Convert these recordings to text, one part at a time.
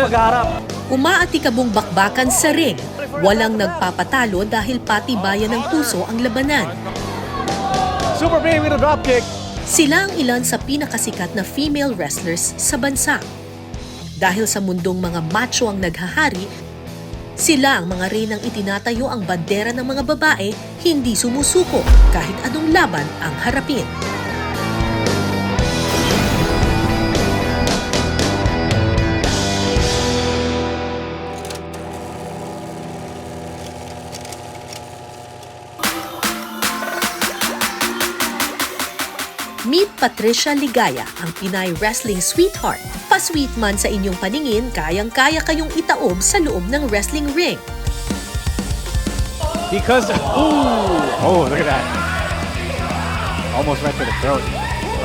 mag-aarap. Umaatikabong bakbakan sa ring. Walang nagpapatalo dahil patibayan ng puso ang labanan. Super B with a dropkick. Sila ang ilan sa pinakasikat na female wrestlers sa bansa. Dahil sa mundong mga macho ang naghahari, sila ang mga reynang itinatayo ang bandera ng mga babae, hindi sumusuko kahit anong laban ang harapin. Meet Patricia Ligaya, ang Pinay wrestling sweetheart. Pa-sweet man sa inyong paningin, kayang-kaya kayong itaob sa loob ng wrestling ring. Because, oh, look at that. Almost right to the throat.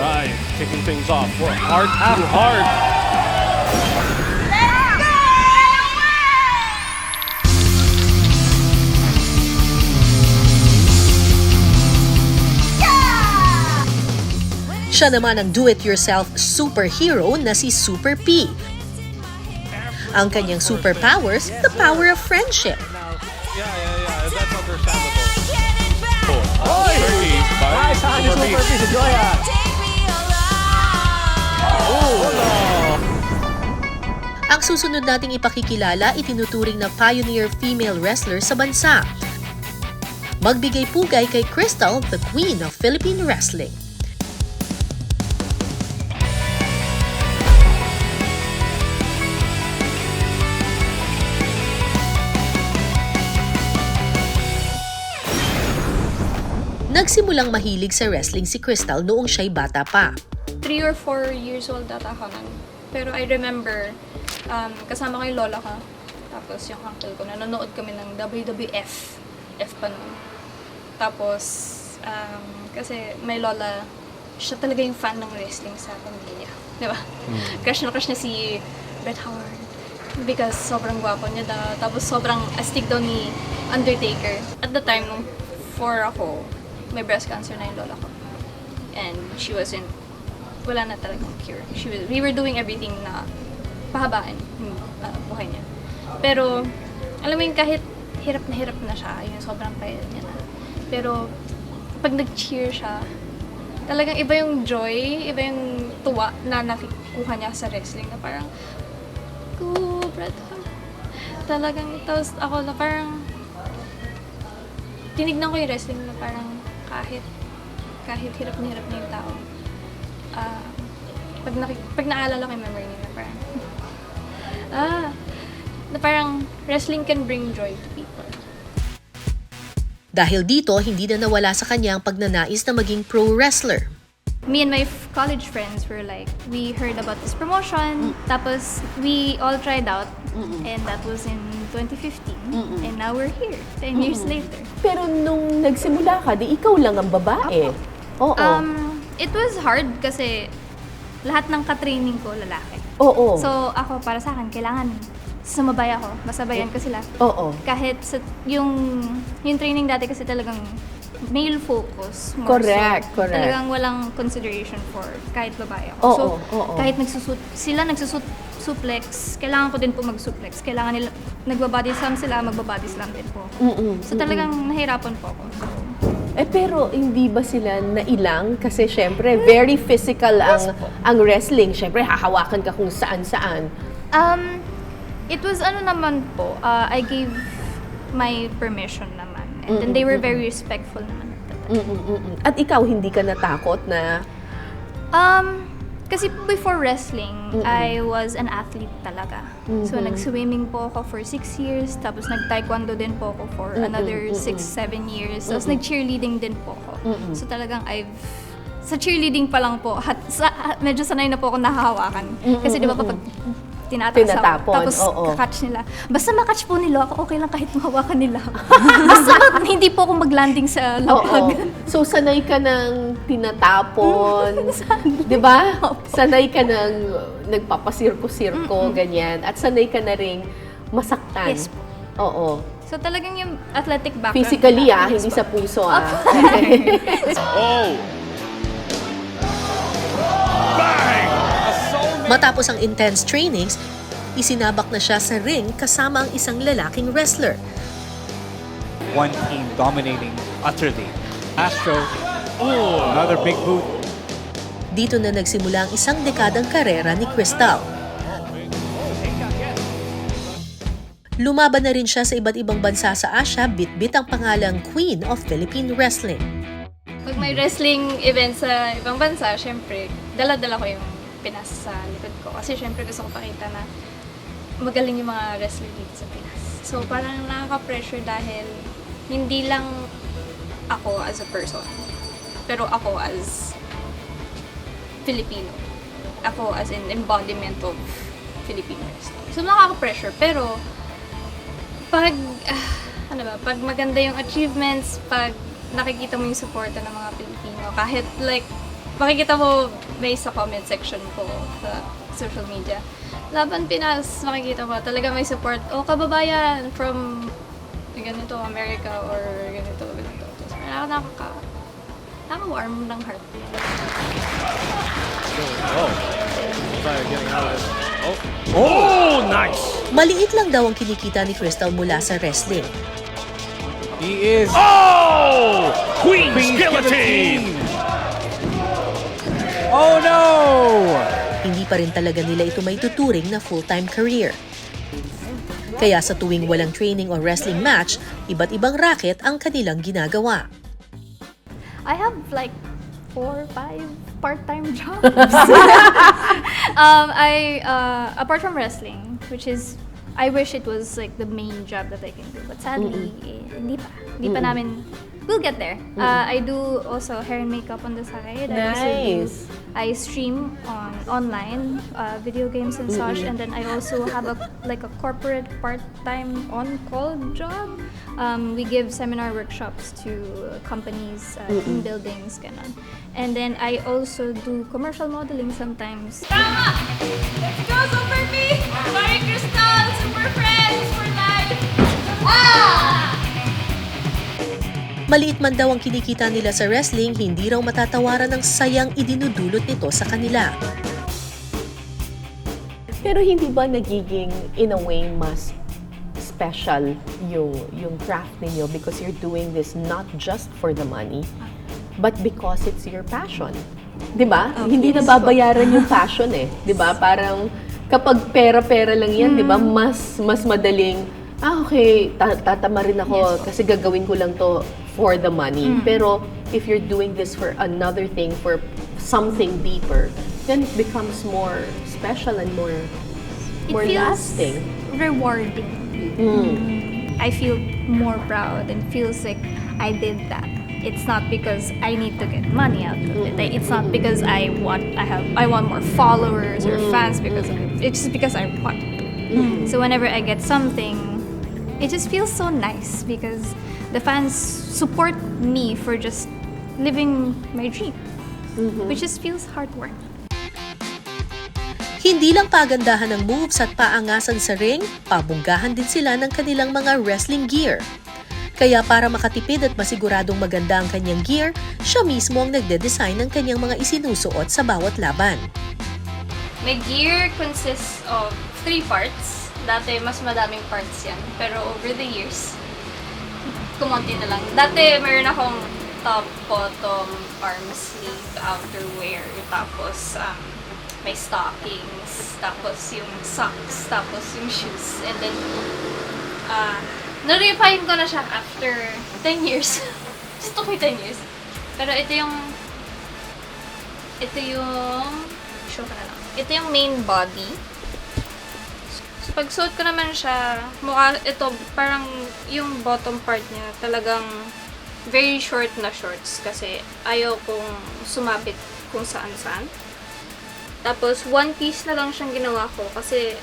Right, kicking things off. Hard to hard. Siya naman ang do-it-yourself superhero na si Super P. Ang kanyang superpowers, the power of friendship. Yeah, that's understandable. Oy! Turkey by Nice hand ni Super B si Joya. Ang susunod nating ipakikilala, itinuturing na pioneer female wrestler sa bansa. Magbigay pugay kay Crystal, the queen of Philippine wrestling. Nagsimulang mahilig sa wrestling si Crystal noong siya'y bata pa. 3 or 4 years old data ako nun. Pero I remember, kasama ko yung lola ko. Tapos yung uncle ko, nanonood kami ng WWF. F pa nun. Tapos, kasi may lola, siya talaga yung fan ng wrestling sa pamilya. Di ba? Crush niya si Bret Hart. Because sobrang gwapo niya daw. Tapos sobrang astig daw ni Undertaker. At the time, nung 4 ako, may breast cancer na yung lola ko. And she wasn't, wala na talagang cure. We were doing everything na pahabaan yung buhay niya. Pero, alam mo yung kahit hirap na siya, yung sobrang payat niya na. Pero, pag nag-cheer siya, talagang iba yung joy, iba yung tuwa na nakikuha niya sa wrestling na parang, go, Bret Hart. Talagang, tapos ako na parang, tinignan ko yung wrestling na parang kahit hirap na yung tao. Pag naalala ko yung memory niya na parang, na parang wrestling can bring joy to people. Dahil dito, hindi na nawala sa kanya ang pagnanais na maging pro wrestler. Me and my college friends were like, we heard about this promotion, tapos we all tried out, and that was in 2015, and now we're here, 10 years later. Pero nung nagsimula ka, di ikaw lang ang babae. Oo. It was hard kasi lahat ng ka-training ko lalaki. Oo. So ako, para sa akin, kailangan sumabay ako, masabayan ko sila. Oo. Kahit sa, yung training dati kasi talagang male focus. More Correct, so, correct. Talagang walang consideration for kahit babae ako. Oo, So, oo. kahit sila suplex, kailangan ko din po mag-suplex. Kailangan nila, nagbabody slam sila, magbabody slam din po ako. So talagang nahirapan po ako. So, Pero hindi ba sila nailang? Kasi syempre, very physical ang wrestling. Syempre, hahawakan ka kung saan-saan. it was naman po, I gave my permission naman. And then they were very respectful naman at that time. At ikaw, hindi ka natakot na... Kasi before wrestling, I was an athlete talaga. So, nag-swimming po ako for 6 years, tapos nag-taekwondo din po ako for another 6-7 years. Tapos nag-cheerleading din po ako. So, talagang sa cheerleading pa lang po, medyo sanay na po ako nahahawakan. Kasi di ba pag tinataas ako, tapos kakatch nila. Basta makatch po nila ako, okay lang kahit mahawakan nila ako. Basta hindi po ako mag-landing sa lapag. So, sanay ka ng tinatapon, di ba? Sanay ka ng nagpapasirko-sirko, ganyan. At sanay ka na ring masaktan. Yes po. Oo. So talagang yung athletic background. Physically, ko, hindi sa puso, Oh! Bang! Matapos ang intense trainings, Isinabak na siya sa ring kasama ang isang lalaking wrestler. One team dominating utterly. Astro, another big boot. Dito na nagsimula ang isang dekadang karera ni Crystal. Lumaban na rin siya sa iba't ibang bansa sa Asia, bit-bit ang pangalang Queen of Philippine Wrestling. Pag may wrestling event sa ibang bansa, syempre, dala-dala ko yung Pinas sa likod ko. Kasi syempre gusto ko pakita na magaling yung mga wrestler dito sa Pinas. So parang nakaka-pressure dahil hindi lang ako as a person, pero ako as Filipino. Ako as an embodiment of Filipino wrestling. So nakaka-pressure, pero pag pag maganda yung achievements, pag nakikita mo yung suporta ng mga Pilipino, kahit like makikita mo based sa comment section ko sa social media, Laban Pinas, makikita mo talaga may support. O kababayan from ganito, America or ganito. So, nakaka-warm ng heart. Oh, nice! Maliit lang daw ang kinikita ni Crystal mula sa wrestling. He is Oh! Queen's Queen's Guillotine! Oh no! Hindi pa rin talaga nila ito may tuturing na full-time career. Kaya sa tuwing walang training o wrestling match, iba't ibang racket ang kanilang ginagawa. I have like 4 or 5 part-time jobs. Apart from wrestling, which is, I wish it was like the main job that I can do. But sadly, hindi pa. Hindi pa namin, we'll get there. I do also hair and makeup on the side. Nice. I stream online video games and such, and then I also have a corporate part-time on-call job. We give seminar workshops to companies, team buildings, ganon. And then I also do commercial modeling sometimes. Tama! Let's go, Super B! Marie Crystal! Super friends for life! Maliit man daw ang kinikita nila sa wrestling, hindi raw matatawaran ng sayang idinudulot nito sa kanila. Pero hindi ba nagiging, in a way, mas special yung craft ninyo because you're doing this not just for the money, but because it's your passion? 'Di ba? Hindi nababayaran yung passion eh. 'Di ba? Parang kapag pera-pera lang yan, 'di ba? Mas madaling okay, tatama rin ako kasi gagawin ko lang to for the money. Pero if you're doing this for another thing, for something deeper, then it becomes more special and more lasting. Rewarding. I feel more proud and feels like I did that. It's not because I need to get money out of it. It's not because I want more followers or fans because of it. It's just because I want to. So whenever I get something, it just feels so nice because the fans support me for just living my dream, which just feels heartwarming. Hindi lang pagandahan ng moves at paangasan sa ring, pabunggahan din sila ng kanilang mga wrestling gear. Kaya para makatipid at masiguradong maganda ang kanyang gear, siya mismo ang nagde-design ng kanyang mga isinusuot sa bawat laban. My gear consists of 3 parts. Dati mas madaming parts yan, pero over the years, kumonti na lang. Dati mayroon akong top, bottom, arm sleeve, outerwear, tapos may stockings, tapos yung socks, tapos yung shoes, and then na-refine ko na siya after 10 years. Just took me 10 years. Pero ito yung show ko na lang. Ito yung main body. So, pag suot ko naman siya, ito, parang yung bottom part niya talagang very short na shorts kasi ayaw kong sumabit kung saan-saan. Tapos, one piece na lang siyang ginawa ko kasi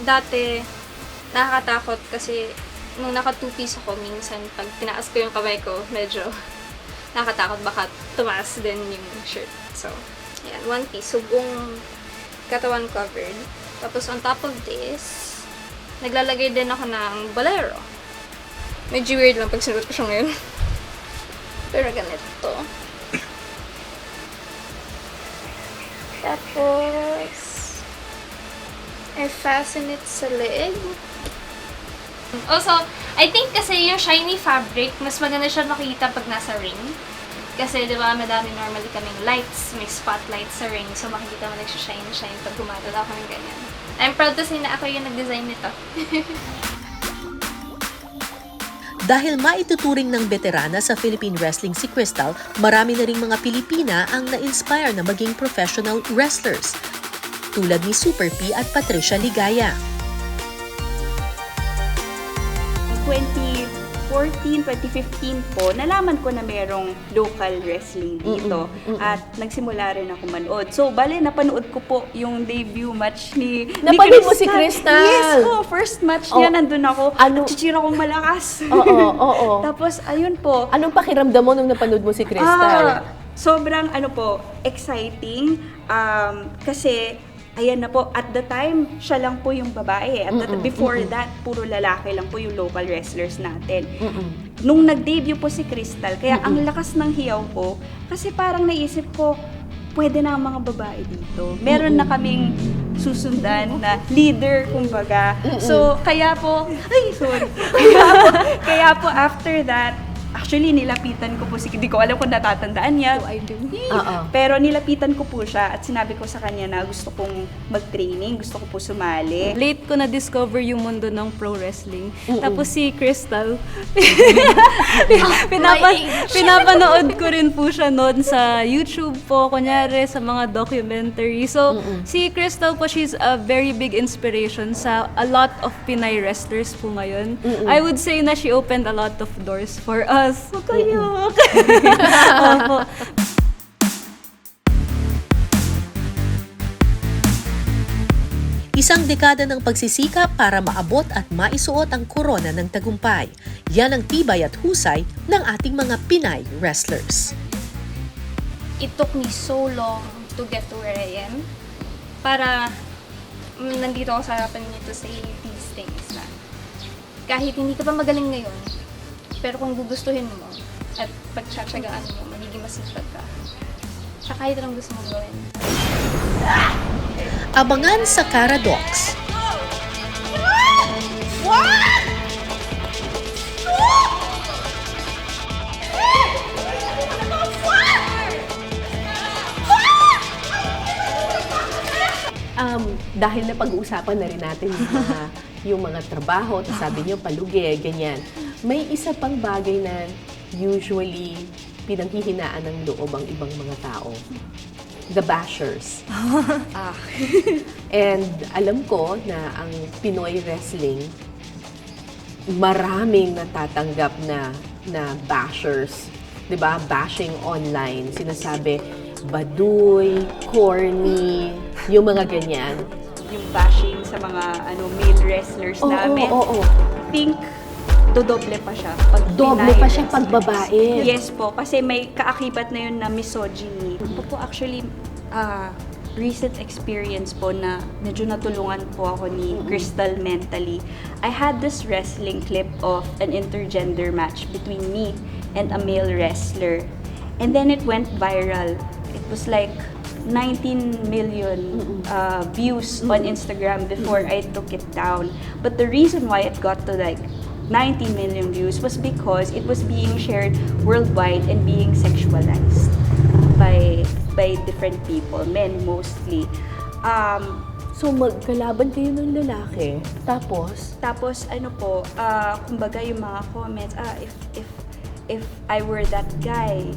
dati nakakatakot kasi nung naka 2-piece ako, minsan pag tinaas ko yung kamay ko, medyo nakakatakot baka tumaas din yung shirt. So, yan, one piece. So, buong katawan covered. Tapos, on top of this, naglalagay din ako ng bolero. Medyo weird lang pag sinuot ko siya ngayon. Pero ganito. Tapos, i-fasten it sa leeg. Also, I think kasi yung shiny fabric, mas maganda siya makita pag nasa ring. Kasi, di ba, madami normally kaming lights, may spotlights sa ring, so makikita mo nagsishine-shine pag gumagal ako ng ganyan. I'm proud to say na ako yung nag-design nito. Dahil maituturing ng veterana sa Philippine wrestling si Crystal, marami na ring mga Pilipina ang na-inspire na maging professional wrestlers, tulad ni Super P at Patricia Ligaya. 2014, 2015 po, nalaman ko na merong local wrestling dito. At nagsimula rin ako manood. So, bale, napanood ko po yung debut match ni Napanood mo si Crystal? Yes po, first match niya, nandun ako. Ano? Chichira kong malakas. Oo. Tapos, ayun po. Anong pakiramdam mo nung napanood mo si Crystal? Sobrang exciting. Kasi, ayan na po, at the time, siya lang po yung babae. Before that, puro lalaki lang po yung local wrestlers natin. Nung nag-debut po si Crystal, kaya ang lakas ng hiyaw ko, kasi parang naisip ko, pwede na ang mga babae dito. Meron na kaming susundan na leader, kumbaga. So, kaya po, kaya po after that, actually, nilapitan ko po hindi ko alam kung natatandaan niya. I do. Pero nilapitan ko po siya at sinabi ko sa kanya na gusto kong mag-training, gusto ko po sumali. Late ko na-discover yung mundo ng pro wrestling. Tapos si Crystal, pinapanood ko rin po siya noon sa YouTube po, kunyari sa mga documentary. So, si Crystal po, she's a very big inspiration sa a lot of Pinay wrestlers po ngayon. I would say na she opened a lot of doors for us. Kayo. Opo. Isang dekada ng pagsisikap para maabot at maisuot ang korona ng tagumpay. Yan ang tibay at husay ng ating mga Pinay wrestlers. It took me so long to get to where I am para nandito ako sa harapan niyo to say these things na kahit hindi ka pa magaling ngayon, pero kung gugustuhin mo at pagtsatsagaan mo, magiging masipag ka. Sa kahit anong gusto mong gawin. Abangan sa Caradox. Dahil na pag-uusapan na rin natin yung mga trabaho, tapos sabi niyo palugi, ganyan. May isa pang bagay na usually pinanghihinaan ng loob ang ibang mga tao. The bashers. And alam ko na ang Pinoy wrestling, maraming natatanggap na bashers. 'Di ba? Bashing online. Sinasabi, baduy, corny, yung mga ganyan. Yung bashing sa mga male wrestlers namin. I think dodoble pa siya pag Doble pa siya pag babae. Yes po, kasi may kaakibat na yun na misogyny. Ito po actually recent experience po na medyo natulungan po ako ni Crystal mentally. I had this wrestling clip of an intergender match between me and a male wrestler. And then it went viral. It was like 19 million views on Instagram before I took it down. But the reason why it got to like 19 million views was because it was being shared worldwide and being sexualized by different people, men mostly. So magkalaban kayo ng lalaki. Tapos ano po, kumbaga yung mga comments, if I were that guy,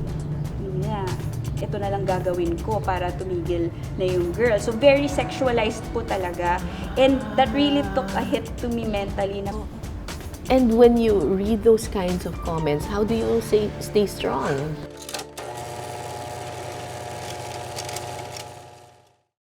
ito na lang gagawin ko para tumigil na yung girl. So very sexualized po talaga. And that really took a hit to me mentally. And when you read those kinds of comments, how do you stay strong?